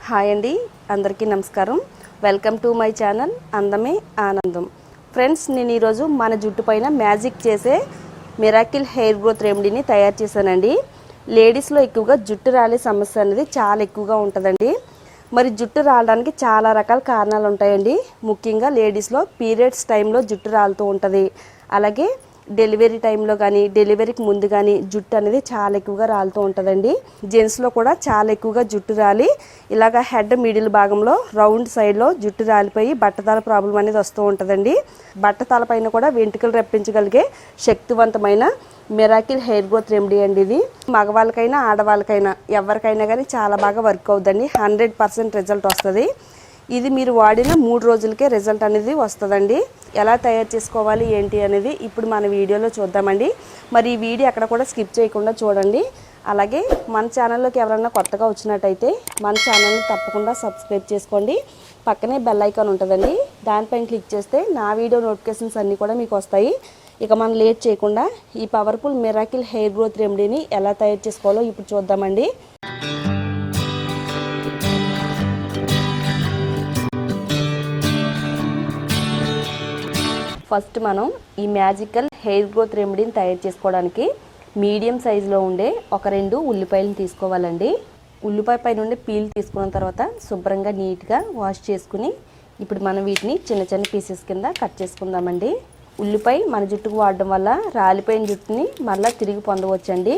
Hi అండి, అందరికీ నమస్కారం. వెల్కమ్ టు మై ఛానల్ అందమే ఆనందం. ఫ్రెండ్స్, నేను ఈరోజు మన జుట్టు పైన మ్యాజిక్ చేసే మిరాకిల్ హెయిర్ గ్రోత్ రెమెడీని తయారు చేశానండి. లేడీస్లో ఎక్కువగా జుట్టు రాలే సమస్య అనేది చాలా ఎక్కువగా ఉంటుందండి. మరి జుట్టు రాలడానికి చాలా రకాల కారణాలు ఉంటాయండి. ముఖ్యంగా లేడీస్లో పీరియడ్స్ టైంలో జుట్టు రాలుతూ ఉంటుంది. అలాగే డెలివరీ టైంలో కానీ డెలివరీకి ముందు కానీ జుట్టు అనేది చాలా ఎక్కువగా రాలుతూ ఉంటుందండి. జెంట్స్లో కూడా చాలా ఎక్కువగా జుట్టు రాలి ఇలాగ హెడ్ మిడిల్ భాగంలో రౌండ్ సైడ్లో జుట్టు రాలిపోయి బట్టతల ప్రాబ్లం అనేది వస్తూ ఉంటుందండి. బట్టతల పైన కూడా వెంట్రుకలు రప్పించగలిగే శక్తివంతమైన మిరాకిల్ హెయిర్ గ్రోత్ రెమెడీ అండి. ఇది మగవాళ్ళకైనా ఆడవాళ్ళకైనా ఎవరికైనా కానీ చాలా బాగా వర్క్ అవుతుందండి. 100% రిజల్ట్ వస్తుంది. ఇది మీరు వాడిన 3 రోజులకే రిజల్ట్ అనేది వస్తుందండి. ఎలా తయారు చేసుకోవాలి ఏంటి అనేది ఇప్పుడు మన వీడియోలో చూద్దామండి. మరి ఈ వీడియో అక్కడ కూడా స్కిప్ చేయకుండా చూడండి. అలాగే మన ఛానల్లోకి ఎవరైనా కొత్తగా వచ్చినట్టయితే మన ఛానల్ని తప్పకుండా సబ్స్క్రైబ్ చేసుకోండి. పక్కనే బెల్ ఐకాన్ ఉంటుందండి, దానిపైన క్లిక్ చేస్తే నా వీడియో నోటిఫికేషన్స్ అన్నీ కూడా మీకు వస్తాయి. ఇక మనం లేట్ చేయకుండా ఈ పవర్ఫుల్ మిరాకిల్ హెయిర్ గ్రోత్ రెమెడీని ఎలా తయారు చేసుకోవాలో ఇప్పుడు చూద్దామండి. ఫస్ట్ మనం ఈ మ్యాజికల్ హెయిర్ గ్రోత్ రెమెడీని తయారు చేసుకోవడానికి మీడియం సైజులో ఉండే ఒక 2 ఉల్లిపాయలను తీసుకోవాలండి. ఉల్లిపాయ పై నుండి పీల్ తీసుకున్న తర్వాత శుభ్రంగా నీట్గా వాష్ చేసుకుని ఇప్పుడు మనం వీటిని చిన్న చిన్న పీసెస్ కింద కట్ చేసుకుందామండి. ఉల్లిపాయ మన జుట్టుకు వాడడం వల్ల రాలిపోయిన జుట్టుని మరలా తిరిగి పొందవచ్చండి.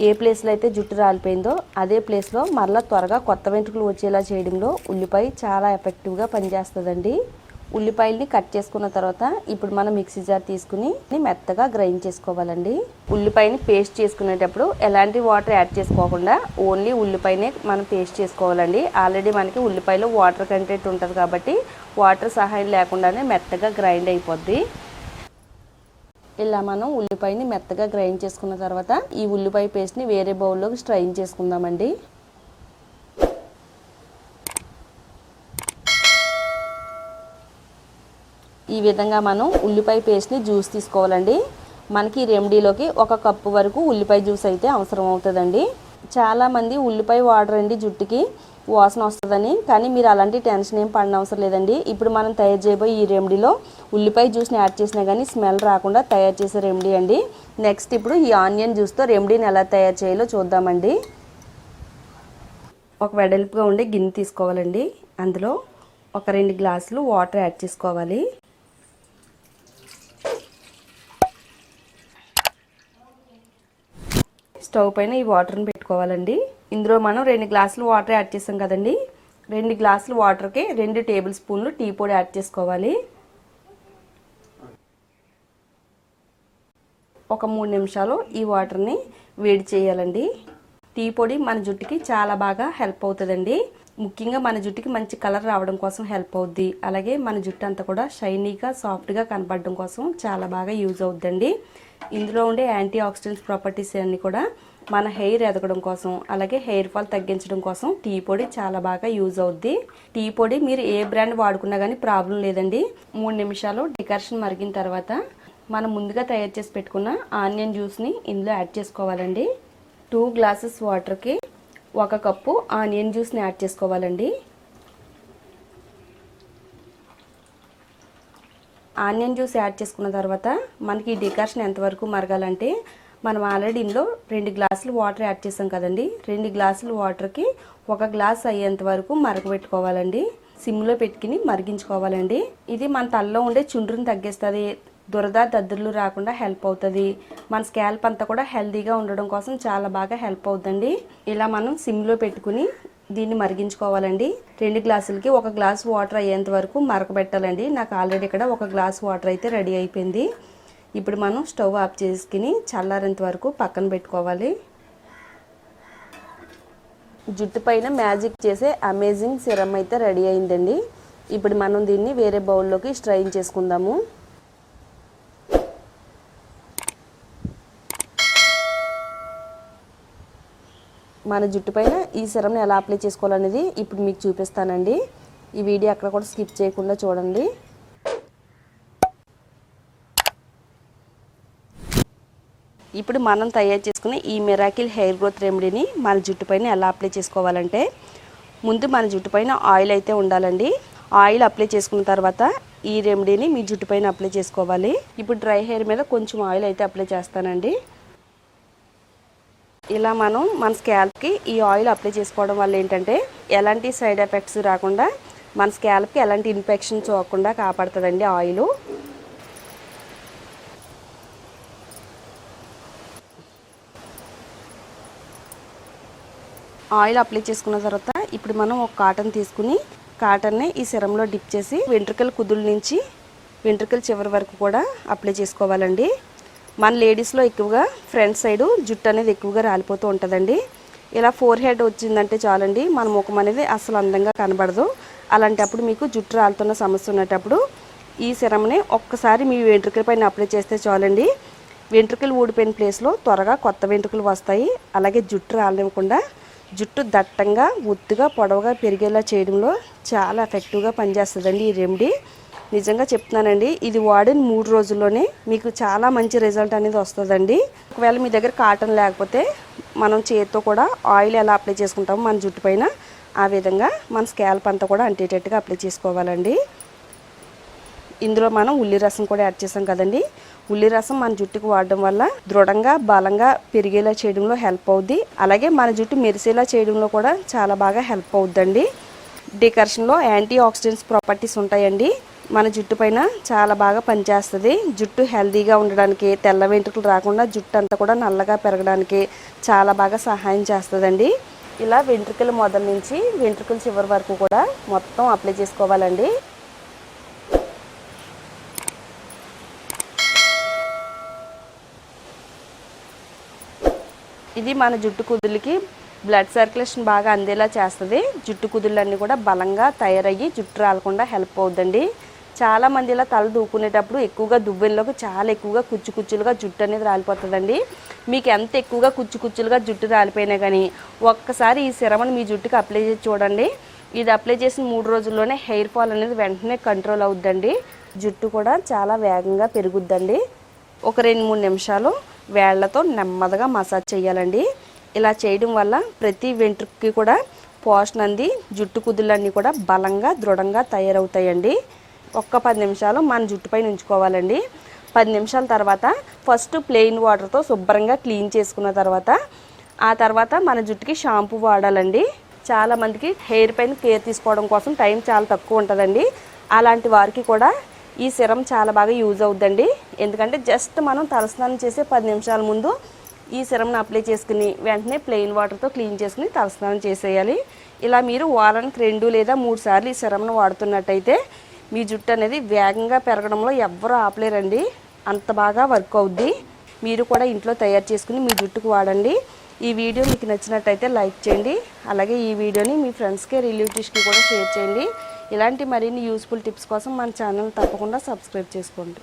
ఏ ప్లేస్లో అయితే జుట్టు రాలిపోయిందో అదే ప్లేస్లో మరలా త్వరగా కొత్త వెంట్రుకలు వచ్చేలా చేయడంలో ఉల్లిపాయ చాలా ఎఫెక్టివ్గా పనిచేస్తుందండి. ఉల్లిపాయల్ని కట్ చేసుకున్న తర్వాత ఇప్పుడు మనం మిక్సీ జార్ తీసుకుని మెత్తగా గ్రైండ్ చేసుకోవాలండి. ఉల్లిపాయని పేస్ట్ చేసుకునేటప్పుడు ఎలాంటి వాటర్ యాడ్ చేసుకోకుండా ఓన్లీ ఉల్లిపాయనే మనం పేస్ట్ చేసుకోవాలండి. ఆల్రెడీ మనకి ఉల్లిపాయలో వాటర్ కంటెంట్ ఉంటుంది కాబట్టి వాటర్ సహాయం లేకుండానే మెత్తగా గ్రైండ్ అయిపోద్ది. ఇలా మనం ఉల్లిపాయని మెత్తగా గ్రైండ్ చేసుకున్న తర్వాత ఈ ఉల్లిపాయ పేస్ట్ని వేరే బౌల్లోకి స్ట్రైన్ చేసుకుందామండి. ఈ విధంగా మనం ఉల్లిపాయ పేస్ట్ని జ్యూస్ తీసుకోవాలండి. మనకి ఈ రెమెడీలోకి 1 కప్పు వరకు ఉల్లిపాయ జ్యూస్ అయితే అవసరం అవుతుందండి. చాలామంది ఉల్లిపాయ వాడరండి జుట్టుకి వాసన వస్తుందని, కానీ మీరు అలాంటి టెన్షన్ ఏం పడిన అవసరం లేదండి. ఇప్పుడు మనం తయారు చేయబోయే ఈ రెమెడీలో ఉల్లిపాయ జ్యూస్ని యాడ్ చేసినా కానీ స్మెల్ రాకుండా తయారు చేసే రెమెడీ అండి. నెక్స్ట్ ఇప్పుడు ఈ ఆనియన్ జ్యూస్తో రెమెడీని ఎలా తయారు చేయాలో చూద్దామండి. ఒక వెడల్పుగా ఉండే గిన్నె తీసుకోవాలండి. అందులో ఒక 2 గ్లాసులు వాటర్ యాడ్ చేసుకోవాలి. స్టవ్ పైన ఈ వాటర్ని పెట్టుకోవాలండి. ఇందులో మనం 2 గ్లాసులు వాటర్ యాడ్ చేసాం కదండి. 2 గ్లాసులు వాటర్కి 2 టేబుల్ స్పూన్లు టీ పొడి యాడ్ చేసుకోవాలి. ఒక 3 నిమిషాలు ఈ వాటర్ని వేడి చేయాలండి. టీ పొడి మన జుట్టుకి చాలా బాగా హెల్ప్ అవుతుందండి. ముఖ్యంగా మన జుట్టుకి మంచి కలర్ రావడం కోసం హెల్ప్ అవుద్ది. అలాగే మన జుట్టు అంతా కూడా షైనీగా సాఫ్ట్గా కనపడడం కోసం చాలా బాగా యూజ్ అవుద్దండి. ఇందులో ఉండే యాంటీ ఆక్సిడెంట్స్ ప్రాపర్టీస్ అన్నీ కూడా మన హెయిర్ ఎదగడం కోసం అలాగే హెయిర్ ఫాల్ తగ్గించడం కోసం టీ పొడి చాలా బాగా యూజ్ అవుద్ది. టీ పొడి మీరు ఏ బ్రాండ్ వాడుకున్నా కానీ ప్రాబ్లం లేదండి. 3 నిమిషాలు డికాషన్ మరిగిన తర్వాత మనం ముందుగా తయారు చేసి పెట్టుకున్న ఆనియన్ జ్యూస్ని ఇందులో యాడ్ చేసుకోవాలండి. 2 గ్లాసెస్ వాటర్కి 1 కప్పు ఆనియన్ జ్యూస్ని యాడ్ చేసుకోవాలండి. ఆనియన్ జ్యూస్ యాడ్ చేసుకున్న తర్వాత మనకి ఈ డికాషన్ ఎంతవరకు మరగాలంటే మనం ఆల్రెడీ ఇందులో 2 గ్లాసులు వాటర్ యాడ్ చేసాం కదండి. 2 గ్లాసులు వాటర్కి 1 గ్లాస్ అయ్యేంత వరకు మరగబెట్టుకోవాలండి. సిమ్లో పెట్టుకుని మరిగించుకోవాలండి. ఇది మన తలలో ఉండే చుండ్రుని తగ్గిస్తుంది, దురద దద్దుర్లు రాకుండా హెల్ప్ అవుతుంది. మన స్కాల్ప్ అంతా కూడా హెల్తీగా ఉండడం కోసం చాలా బాగా హెల్ప్ అవుతుందండి. ఇలా మనం సిమ్లో పెట్టుకుని దీన్ని మరిగించుకోవాలండి. 2 గ్లాసులకి 1 గ్లాస్ వాటర్ అయ్యేంత వరకు మరకబెట్టాలండి. నాకు ఆల్రెడీ ఇక్కడ 1 గ్లాస్ వాటర్ అయితే రెడీ అయిపోయింది. ఇప్పుడు మనం స్టవ్ ఆఫ్ చేసుకుని చల్లారేంత వరకు పక్కన పెట్టుకోవాలి. జుట్టు పైన మ్యాజిక్ చేసే అమేజింగ్ సిరమ్ అయితే రెడీ అయిందండి. ఇప్పుడు మనం దీన్ని వేరే బౌల్లోకి స్ట్రైన్ చేసుకుందాము. మన జుట్టు పైన ఈ సిరమ్ని ఎలా అప్లై చేసుకోవాలనేది ఇప్పుడు మీకు చూపిస్తానండి. ఈ వీడియో అక్కడ కూడా స్కిప్ చేయకుండా చూడండి. ఇప్పుడు మనం తయారు చేసుకునే ఈ మిరాకిల్ హెయిర్ గ్రోత్ రెమెడీని మన జుట్టు పైన ఎలా అప్లై చేసుకోవాలంటే ముందు మన జుట్టు పైన ఆయిల్ అయితే ఉండాలండి. ఆయిల్ అప్లై చేసుకున్న తర్వాత ఈ రెమెడీని మీ జుట్టు పైన అప్లై చేసుకోవాలి. ఇప్పుడు డ్రై హెయిర్ మీద కొంచెం ఆయిల్ అయితే అప్లై చేస్తానండి. ఇలా మనం మన స్కాల్ప్కి ఈ ఆయిల్ అప్లై చేసుకోవడం వల్ల ఏంటంటే ఎలాంటి సైడ్ ఎఫెక్ట్స్ రాకుండా మన స్కాల్ప్కి ఎలాంటి ఇన్ఫెక్షన్ సోకకుండా కాపాడుతుందండి ఆయిల్. ఆయిల్ అప్లై చేసుకున్న తర్వాత ఇప్పుడు మనం ఒక కాటన్ తీసుకుని కాటన్ని ఈ సిరంలో డిప్ చేసి వెంట్రుకల కుదుల నుంచి వెంట్రుకల చివరి వరకు కూడా అప్లై చేసుకోవాలండి. మన లేడీస్లో ఎక్కువగా ఫ్రంట్ సైడు జుట్టు అనేది ఎక్కువగా రాలిపోతూ ఉంటుందండి. ఇలా ఫోర్ హెడ్ వచ్చిందంటే చాలండి మన ముఖం అనేది అసలు అందంగా కనబడదు. అలాంటప్పుడు మీకు జుట్టు రాలుతున్న సమస్య ఉన్నప్పుడు ఈ సిరంని ఒక్కసారి మీ వెంట్రుకల పైన అప్లై చేస్తే చాలండి. వెంట్రుకలు ఊడిపోయిన ప్లేస్లో త్వరగా కొత్త వెంట్రుకలు వస్తాయి. అలాగే జుట్టు రాలనివ్వకుండా జుట్టు దట్టంగా ఒత్తుగా పొడవుగా పెరిగేలా చేయడంలో చాలా ఎఫెక్టివ్గా పనిచేస్తుందండి ఈ రెమెడీ. నిజంగా చెప్తున్నానండి, ఇది వాడిన 3 రోజుల్లోనే మీకు చాలా మంచి రిజల్ట్ అనేది వస్తుందండి. ఒకవేళ మీ దగ్గర కాటన్ లేకపోతే మనం చేతితో కూడా ఆయిల్ ఎలా అప్లై చేసుకుంటామో మన జుట్టు పైన ఆ విధంగా మన స్కాల్ప్ అంతా కూడా అంటేటట్టుగా అప్లై చేసుకోవాలండి. ఇందులో మనం ఉల్లి రసం కూడా యాడ్ చేసాం కదండి. ఉల్లి రసం మన జుట్టుకు వాడడం వల్ల దృఢంగా బలంగా పెరిగేలా చేయడంలో హెల్ప్ అవుద్ది. అలాగే మన జుట్టు మెరిసేలా చేయడంలో కూడా చాలా బాగా హెల్ప్ అవుద్దండి. డికర్షన్లో యాంటీ ఆక్సిడెంట్స్ ప్రాపర్టీస్ ఉంటాయండి. మన జుట్టు పైన చాలా బాగా పనిచేస్తుంది. జుట్టు హెల్తీగా ఉండడానికి, తెల్ల వెంట్రుకలు రాకుండా జుట్టు అంతా కూడా నల్లగా పెరగడానికి చాలా బాగా సహాయం చేస్తుందండి. ఇలా వెంట్రుకల మొదల నుంచి వెంట్రుకల చివరి వరకు కూడా మొత్తం అప్లై చేసుకోవాలండి. ఇది మన జుట్టు కుదులకి బ్లడ్ సర్క్యులేషన్ బాగా అందేలా చేస్తుంది. జుట్టు కుదుళ్ళన్నీ కూడా బలంగా తయారయ్యి జుట్టు రాలకుండా హెల్ప్ అవుతుందండి. చాలామంది ఇలా తల దూకునేటప్పుడు ఎక్కువగా దువ్వెనలోకి చాలా ఎక్కువగా కుచ్చులుగా జుట్టు అనేది రాలిపోతుందండి. మీకు ఎంత ఎక్కువగా కుచ్చులుగా జుట్టు రాలిపోయినా కానీ ఒక్కసారి ఈ సిరమను మీ జుట్టుకి అప్లై చేసి చూడండి. ఇది అప్లై చేసిన 3 రోజుల్లోనే హెయిర్ ఫాల్ అనేది వెంటనే కంట్రోల్ అవుద్దండి. జుట్టు కూడా చాలా వేగంగా పెరుగుద్దండి. ఒక 2-3 నిమిషాలు వేళ్లతో నెమ్మదిగా మసాజ్ చేయాలండి. ఇలా చేయడం వల్ల ప్రతి వెంట్రుకకి కూడా పోషణ అంది జుట్టు కుదుళ్ళన్నీ కూడా బలంగా దృఢంగా తయారవుతాయండి. ఒక్క 10 నిమిషాలు మన జుట్టు పైన ఉంచుకోవాలండి. 10 నిమిషాల తర్వాత ఫస్ట్ ప్లెయిన్ వాటర్తో శుభ్రంగా క్లీన్ చేసుకున్న తర్వాత ఆ తర్వాత మన జుట్టుకి షాంపూ వాడాలండి. చాలామందికి హెయిర్ పైన కేర్ తీసుకోవడం కోసం టైం చాలా తక్కువ ఉంటుందండి. అలాంటి వారికి కూడా ఈ సిరం చాలా బాగా యూజ్ అవుద్దండి. ఎందుకంటే జస్ట్ మనం తలస్నానం చేసే 10 నిమిషాల ముందు ఈ సిరంను అప్లై చేసుకుని వెంటనే ప్లెయిన్ వాటర్తో క్లీన్ చేసుకుని తలస్నానం చేసేయాలి. ఇలా మీరు వారానికి 2 లేదా 3 సార్లు ఈ సిరంను వాడుతున్నట్టయితే మీ జుట్టు అనేది వేగంగా పెరగడంలో ఎవ్వరూ ఆపలేరండి. అంత బాగా వర్క్ అవుద్ది. మీరు కూడా ఇంట్లో తయారు చేసుకుని మీ జుట్టుకు వాడండి. ఈ వీడియో మీకు నచ్చినట్టయితే లైక్ చేయండి. అలాగే ఈ వీడియోని మీ ఫ్రెండ్స్కి రిలేటివ్స్కి కూడా షేర్ చేయండి. ఇలాంటి మరిన్ని యూస్ఫుల్ టిప్స్ కోసం మన ఛానల్ తప్పకుండా సబ్స్క్రైబ్ చేసుకోండి.